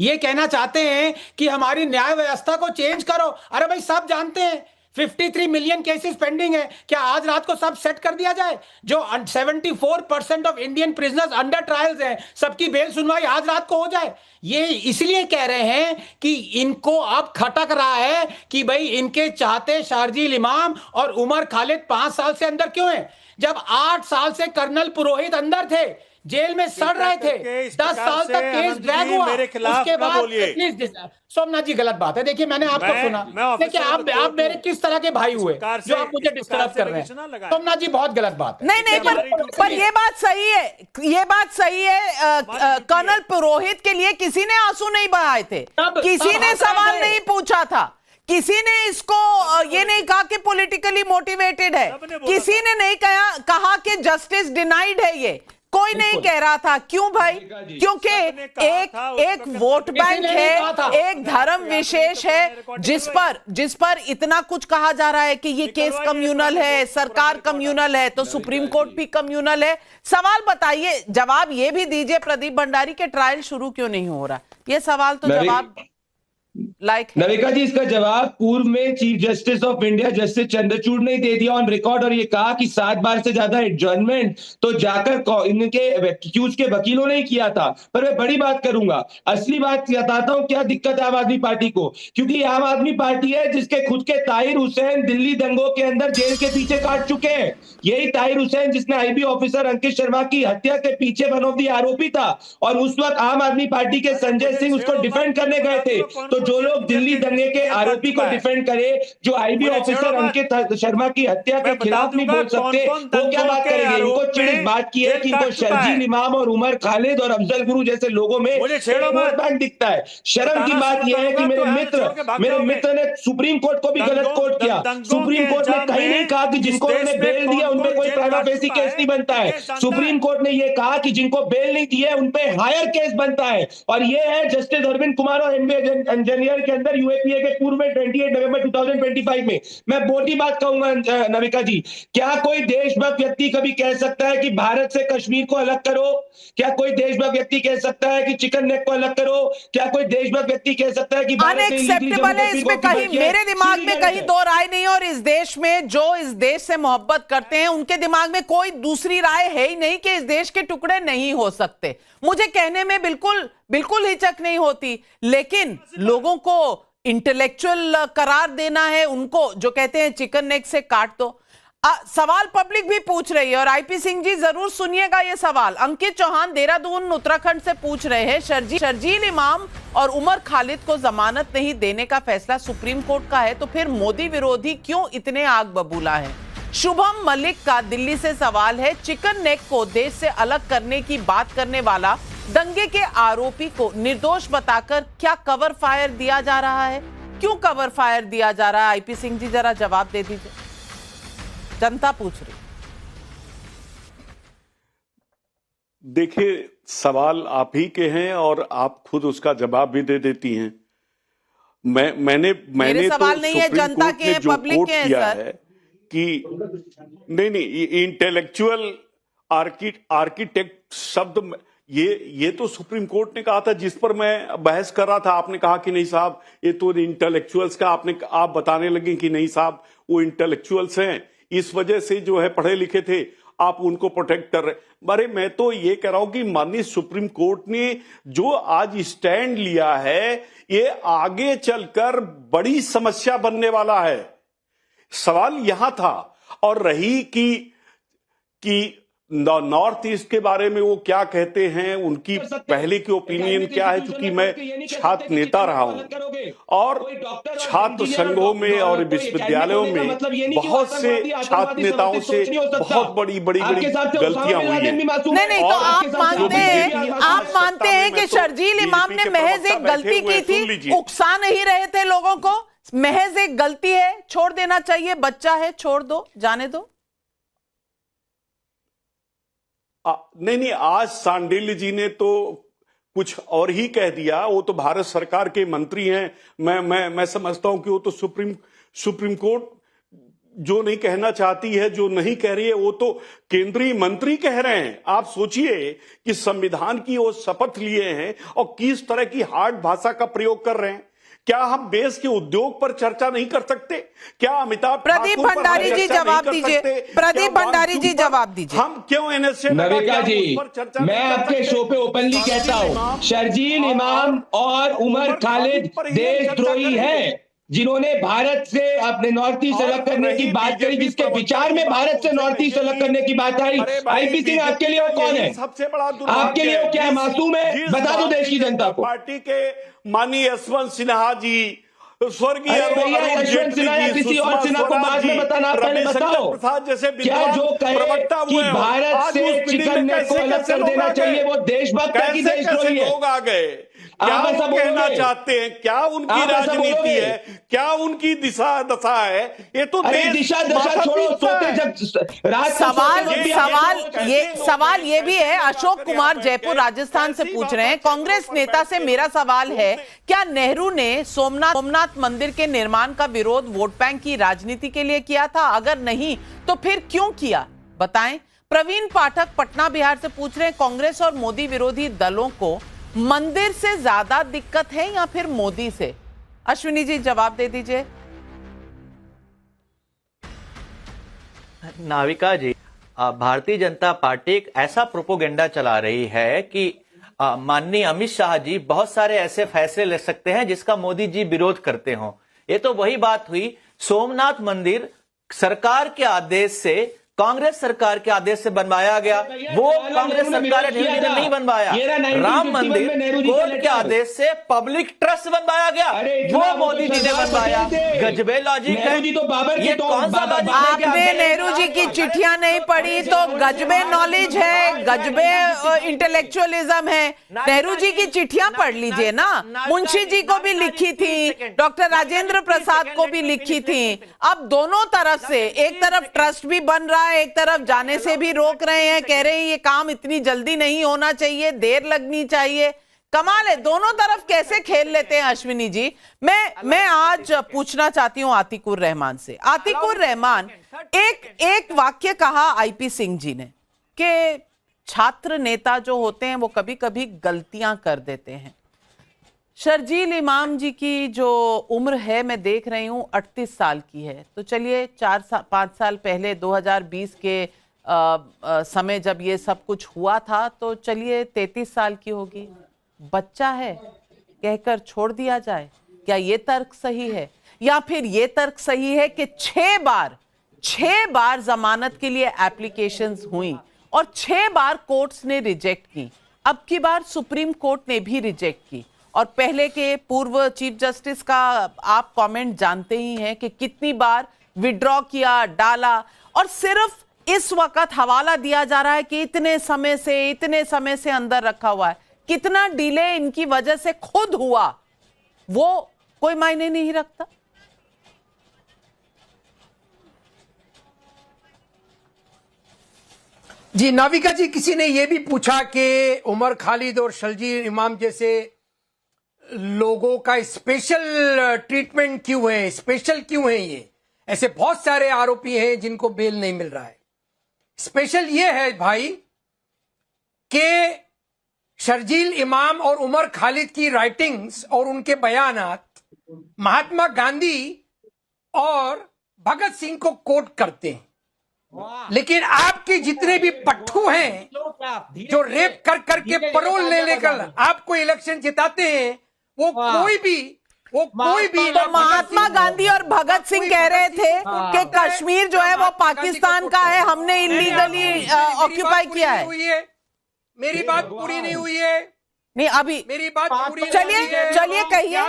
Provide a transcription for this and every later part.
ये कहना चाहते हैं कि हमारी न्याय व्यवस्था को चेंज करो। अरे भाई सब जानते हैं 53 मिलियन केसेस पेंडिंग है, क्या आज रात को सब सेट कर दिया जाए? जो 74% of Indian prisoners under trials हैं, सबकी बेल सुनवाई आज रात को हो जाए। ये इसलिए कह रहे हैं कि इनको अब खटक रहा है कि भाई इनके चाहते शारजील इमाम और उमर खालिद 5 साल से अंदर क्यों हैं, जब 8 साल से कर्नल पुरोहित अंदर थे, जेल में सड़ रहे थे, 10 साल तक केस ड्रैग हुआ, उसके बाद सोमनाथ जी गलत बात है। देखिए मैंने आपको सुना, देखिए आप मेरे किस तरह के भाई हुए जो आप मुझे डिस्टर्ब कर रहे हैं। सोमनाथ जी बहुत गलत बात है। नहीं नहीं, पर ये बात सही है, ये बात सही है। कर्नल पुरोहित के लिए किसी ने आंसू नहीं बहाए थे, किसी ने सवाल नहीं पूछा था, किसी ने इसको ये नहीं कहा कि पॉलिटिकली मोटिवेटेड है, किसी ने नहीं कहा कि जस्टिस डिनाइड है, ये कोई नहीं कह रहा था। क्यों भाई? क्योंकि एक वोट बैंक है, एक धर्म विशेष है जिस पर इतना कुछ कहा जा रहा है कि ये केस कम्युनल है, सरकार कम्युनल है, तो सुप्रीम कोर्ट भी कम्युनल है। सवाल बताइए, जवाब ये भी दीजिए, प्रदीप भंडारी के ट्रायल शुरू क्यों नहीं हो रहा? ये सवाल तो जवाब नविका जी, इसका जवाब पूर्व में chief justice of India justice Chandrachud ने दे दिया ऑन रिकॉर्ड, और ये कहा कि 7 बार से ज्यादा एडजर्नमेंट तो जाकर इनके एक्यूज के वकीलों ने किया था। पर मैं बड़ी बात करूंगा, असली बात बताता हूं क्या दिक्कत है आम आदमी पार्टी को। क्योंकि आम आदमी पार्टी है जिसके खुद के ताहिर हुसैन दिल्ली दंगों के अंदर जेल के पीछे काट चुके हैं। यही ताहिर हुसैन जिसने आईबी ऑफिसर अंकित शर्मा की हत्या के पीछे वन ऑफ द आरोपी था, और उस वक्त आम आदमी पार्टी के संजय सिंह उसको डिफेंड करने गए थे। तो जो लोग दिल्ली दंगे के आरोपी को डिफेंड करे, जो आईबी ऑफिसर अंकित शर्मा की हत्या के खिलाफ नहीं बोल सकते, वो क्या बात करेंगे? इनको चिड़ इस बात की है कि इनको शर्जील इमाम और उमर खालिद और अफजल गुरु जैसे लोगों में वोट बैंक दिखता है। शर्म की बात यह है कि मेरे मित्र ने सुप्रीम कोर्ट को भी गलत कोट किया। सुप्रीम कोर्ट ने कहीं नहीं कहा कि जिनको उन्होंने बेल दिया उनपे कोई प्राइमा फेसी केस नहीं बनता है। सुप्रीम कोर्ट ने यह कहा कि जिनको बेल नहीं दी है उनपे हायर केस बनता है, और यह है जस्टिस अरविंद कुमार और एमबी इंजीनियर के अंदर यूएपीए के पूर्व में 28 नवंबर 2025 में। मैं मोटी बात कहूंगा नविका जी, क्या कोई देशभक्त व्यक्ति कभी कह सकता है कि भारत से कश्मीर को अलग करो? क्या कोई देशभक्त व्यक्ति कह सकता है कि चिकन नेक को अलग करो? क्या कोई देशभक्त व्यक्ति कह सकता है कि अनएक्सेप्टेबल है? इसमें कहीं मेरे दिमाग में कहीं दो राय नहीं, और इस देश में जो इस देश से मोहब्बत करते हैं उनके दिमाग में कोई दूसरी राय है ही नहीं कि इस देश के टुकड़े नहीं हो सकते। मुझे कहने में बिल्कुल हिचक नहीं होती, लेकिन लोगों को इंटेलेक्चुअल करार देना है, उनको जो कहते हैं चिकन नेक से काट दो। सवाल पब्लिक भी पूछ रही है, और आईपी सिंह जी जरूर सुनिएगा ये सवाल। अंकित चौहान देहरादून उत्तराखंड से पूछ रहे हैं, शर्जील इमाम और उमर खालिद को जमानत नहीं देने का फैसला सुप्रीम कोर्ट का है, तो फिर मोदी विरोधी क्यों इतने आग बबूला है? शुभम मलिक का दिल्ली से सवाल है, चिकन नेक को देश से अलग करने की बात करने वाला दंगे के आरोपी को निर्दोष बताकर क्या कवर फायर दिया जा रहा है? क्यों कवर फायर दिया जा रहा है? आईपी सिंह जी जरा जवाब दे दीजिए, जनता पूछ रही। देखिए, सवाल आप ही के हैं और आप खुद उसका जवाब भी दे देती हैं। मैंने सवाल तो नहीं है, जनता के हैं, पब्लिक के हैं सर। है कि नहीं, इंटेलेक्चुअल आर्किटेक्ट शब्द ये तो सुप्रीम कोर्ट ने कहा था, जिस पर मैं बहस कर रहा था। आपने कहा कि नहीं साहब ये तो इंटेलेक्चुअल्स का, आप बताने लगे कि नहीं साहब वो इंटेलेक्चुअल्स हैं, इस वजह से जो है पढ़े लिखे थे, आप उनको प्रोटेक्ट कर रहे। अरे मैं तो ये कह रहा हूं कि माननीय सुप्रीम कोर्ट ने जो आज स्टैंड लिया है, ये आगे चलकर बड़ी समस्या बनने वाला है। सवाल यहां था, और रही कि नॉर्थ ईस्ट के बारे में वो क्या कहते हैं, उनकी पहले की ओपिनियन क्या है। चूंकि मैं छात्र नेता रहा हूं और छात्र संघों में और विश्वविद्यालयों में बहुत से छात्र नेताओं से बहुत बड़ी गलतियां हुई हैं। नहीं, तो आप मानते हैं कि शर्जील इमाम ने महज एक गलती की थी, उकसा नहीं रहे थे लोगों को, महज एक गलती है, छोड़ देना चाहिए, बच्चा है, छोड़ दो, जाने दो? नहीं, आज सांडिल्य जी ने तो कुछ और ही कह दिया। वो तो भारत सरकार के मंत्री हैं। मैं समझता हूं कि वो तो सुप्रीम कोर्ट जो नहीं कहना चाहती है, जो नहीं कह रही है, वो तो केंद्रीय मंत्री कह रहे हैं। आप सोचिए कि संविधान की वो शपथ लिए हैं और किस तरह की हार्ड भाषा का प्रयोग कर रहे हैं। क्या हम देश के उद्योग पर चर्चा नहीं कर सकते? क्या अमिताभ प्रदीप भंडारी जी जवाब दीजिए। प्रदीप भंडारी जी जवाब दीजिए। हम क्यों एनएसए नविका जी, मैं आपके शो पे ओपनली कहता हूं, शर्जील इमाम और उमर खालिद देशद्रोही हैं, जिन्होंने भारत से अपने नॉर्थ ईस्ट अलग करने की बात करी, जिसके विचार में भारत से नॉर्थ ईस्ट अलग करने की बात आई। आईपी सिंह आपके लिए वो कौन है? सबसे बड़ा आपके लिए वो क्या है? मासूम है? बता दो देश की जनता को। पार्टी के माननीय यशवंत सिन्हा जी, स्वर्गीय यशवंत सिन्हा या किसी और सिन्हा को बाद में बताना, पहले बताओ क्या जो कहे कि भारत से चिकन नेट को अलग कर देना चाहिए वो देशभक्त है कि देशद्रोही है? लोग आ गए, क्या वो कहना चाहते हैं? क्या उनकी राजनीति है? क्या उनकी दिशा दशा है? ये तो दिशा दशा छोड़ो, सोते जब सवाल ये भी है। अशोक कुमार जयपुर राजस्थान से पूछ रहे हैं, कांग्रेस नेता से मेरा सवाल है, क्या नेहरू ने सोमनाथ मंदिर के निर्माण का विरोध वोट बैंक की राजनीति के लिए किया था? अगर नहीं तो फिर क्यों किया, बताएं। प्रवीण पाठक पटना बिहार से पूछ रहे हैं, कांग्रेस और मोदी विरोधी दलों को मंदिर से ज्यादा दिक्कत है या फिर मोदी से? अश्विनी जी जवाब दे दीजिए। नाविका जी, भारतीय जनता पार्टी एक ऐसा प्रोपोगेंडा चला रही है कि माननीय अमित शाह जी बहुत सारे ऐसे फैसले ले सकते हैं जिसका मोदी जी विरोध करते हो। ये तो वही बात हुई, सोमनाथ मंदिर सरकार के आदेश से, कांग्रेस सरकार के आदेश से बनवाया गया, वो कांग्रेस सरकार ने नहीं बनवाया। राम मंदिर कोर्ट के आदेश से पब्लिक ट्रस्ट बनवाया गया, वो मोदी जी ने बनवाया। गजबे लॉजिक है, ये कौन सा लॉजिक? आपने नेहरू जी की चिट्ठियां नहीं पढ़ी तो गजबे नॉलेज है, गजबे इंटेलेक्चुअलिज्म है। नेहरू जी की चिट्ठियां पढ़ लीजिए ना, मुंशी जी को भी लिखी थी, डॉक्टर राजेंद्र प्रसाद को भी लिखी थी। अब दोनों तरफ से, एक तरफ ट्रस्ट भी बन रहा है, एक तरफ जाने से भी रोक रहे हैं, कह रहे हैं ये काम इतनी जल्दी नहीं होना चाहिए, देर लगनी चाहिए। कमाल है, दोनों तरफ कैसे खेल लेते हैं अश्विनी जी। मैं आज पूछना चाहती हूं आतिकुर रहमान से। आतिकुर रहमान, एक वाक्य कहा आईपी सिंह जी ने कि छात्र नेता जो होते हैं वो कभी कभी गलतियां कर देते हैं। शर्जील इमाम जी की जो उम्र है मैं देख रही हूँ 38 साल की है, तो चलिए 5 साल पहले 2020 के समय जब ये सब कुछ हुआ था तो चलिए 33 साल की होगी। बच्चा है कहकर छोड़ दिया जाए, क्या ये तर्क सही है? या फिर ये तर्क सही है कि 6 बार जमानत के लिए एप्लीकेशंस हुई और 6 बार कोर्ट्स ने रिजेक्ट की, अब की बार सुप्रीम कोर्ट ने भी रिजेक्ट की, और पहले के पूर्व चीफ जस्टिस का आप कमेंट जानते ही हैं कि कितनी बार विड्रॉ किया, डाला, और सिर्फ इस वक्त हवाला दिया जा रहा है कि इतने समय से अंदर रखा हुआ है। कितना डिले इनकी वजह से खुद हुआ वो कोई मायने नहीं रखता। जी नाविका जी, किसी ने यह भी पूछा कि उमर खालिद और शर्जील इमाम जैसे लोगों का स्पेशल ट्रीटमेंट क्यों है, स्पेशल क्यों है? ये ऐसे बहुत सारे आरोपी हैं जिनको बेल नहीं मिल रहा है। स्पेशल ये है भाई कि शर्जील इमाम और उमर खालिद की राइटिंग्स और उनके बयानात महात्मा गांधी और भगत सिंह को कोट करते हैं, लेकिन आपके जितने भी पट्टू हैं जो रेप कर करके परोल ले लेकर आपको इलेक्शन जिताते हैं, वो कोई भी तो महात्मा गांधी और भगत सिंह कह रहे थे कि कश्मीर जो है वो पाकिस्तान का है, हमने इलीगली ऑक्यूपाई किया है। मेरी बात पूरी नहीं हुई है। नहीं, अभी मेरी बात पूरी चलिए कहिए,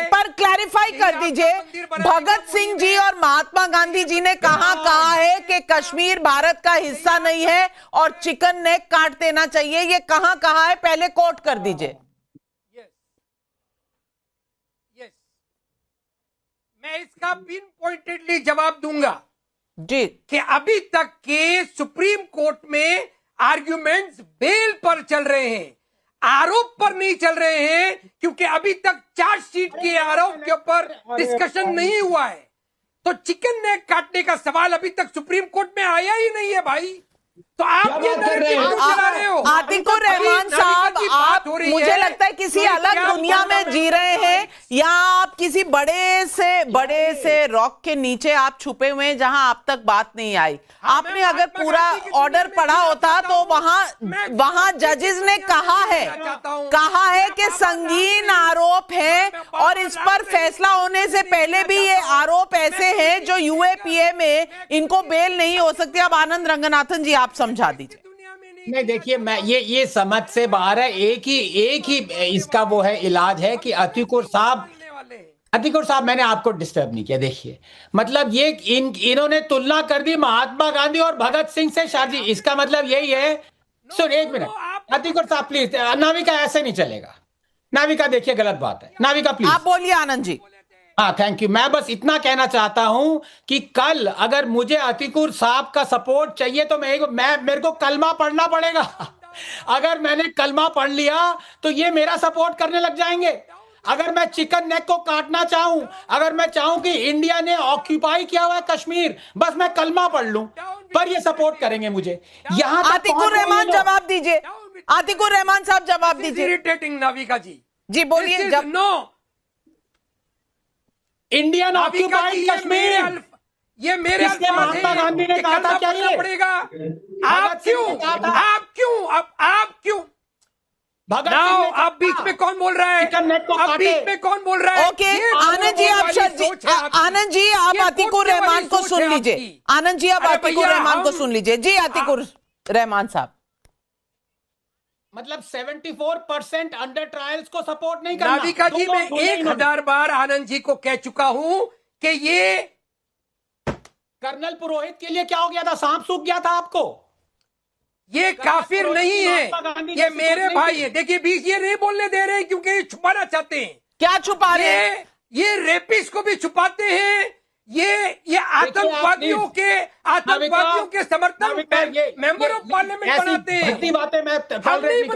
पर क्लैरिफाई कर दीजिए। भगत सिंह जी और महात्मा गांधी जी ने कहा है कि कश्मीर भारत का हिस्सा नहीं है और चिकन नेक काट देना चाहिए, ये कहां कहा है? पहले कोट कर दीजिए। मैं इसका पिन पॉइंटेडली जवाब दूंगा जी कि अभी तक के सुप्रीम कोर्ट में आर्ग्यूमेंट्स बेल पर चल रहे हैं, आरोप पर नहीं चल रहे हैं, क्योंकि अभी तक चार्जशीट के आरोप के ऊपर डिस्कशन नहीं हुआ है। तो चिकन नेक काटने का सवाल अभी तक सुप्रीम कोर्ट में आया ही नहीं है भाई। तो आप ये नैरेटिव क्यों चला रहे हो? आतिकुर रहमान साहब, आप मुझे लगता है किसी अलग दुनिया में जी रहे हैं, या आप किसी बड़े से रॉक के नीचे आप छुपे हुए हैं जहां आप तक बात नहीं आई। आपने अगर पूरा ऑर्डर पढ़ा होता तो वहां जजेस ने कहा है कि संगीन आरोप है और इस पर फैसला होने से पहले भी ये आरोप ऐसे हैं जो यूएपीए में इनको बेल नहीं हो सकती। अब आनंद रंगनाथन जी आप समझा दीजिए। नहीं देखिए, मैं ये समझ से बाहर है। एक ही इसका वो है इलाज है कि अतिकुर साहब मैंने आपको डिस्टर्ब नहीं किया। देखिए मतलब ये इन्होंने तुलना कर दी महात्मा गांधी और भगत सिंह से। शादी इसका मतलब यही है। सुन एक मिनट अतिकुर साहब प्लीज, नाविका ऐसे नहीं चलेगा। नाविका देखिए गलत बात है। नाविका प्लीज आप बोलिए आनंद जी। हाँ थैंक यू। मैं बस इतना कहना चाहता हूं कि कल अगर मुझे अतिकुर साहब का सपोर्ट चाहिए तो मेरे को कलमा पढ़ना पड़ेगा। अगर मैंने कलमा पढ़ लिया तो ये मेरा सपोर्ट करने लग जाएंगे। अगर मैं चिकन नेक को काटना चाहूं, अगर मैं चाहूं कि इंडिया ने ऑक्यूपाई किया हुआ है कश्मीर, बस मैं कलमा पढ़ लूं, पर ये सपोर्ट करेंगे मुझे। यहां आतिकुर रहमान जवाब दीजिए। आतिकुर रहमान साहब जवाब दीजिए। इरिटेटिंग नाविका जी बोलिए। जब नो इंडियन ऑक्यूपाइड कश्मीर, ये मेरे महात्मा गांधी ने कहा था क्या ये पड़ेगा? आप क्यों आप बीच में कौन बोल रहा है? आप बीच में कौन बोल रहा है? ओके आनंद जी आप आतिकुर रहमान को सुन लीजिए। आनंद जी आप आतिकुर रहमान को सुन लीजिए। जी आतिकुर रहमान साहब, मतलब 74% अंडर ट्रायल्स को सपोर्ट नहीं करना। नाविका जी मैं 1000 बार आनंद जी को कह चुका हूं कि ये कर्नल पुरोहित के लिए क्या हो गया था? सांप सूख गया था आपको? ये काफिर नहीं है, ये मेरे भाई है। देखिए बीच ये नहीं बोलने दे रहे क्योंकि ये छुपाना चाहते हैं। क्या छुपा रहे हैं? ये रेपिस्ट को भी छुपाते हैं। ये आतंकवादियों के समर्थन मेंबर ऑफ पार्लियामेंट बनाते हैं। बातें मैं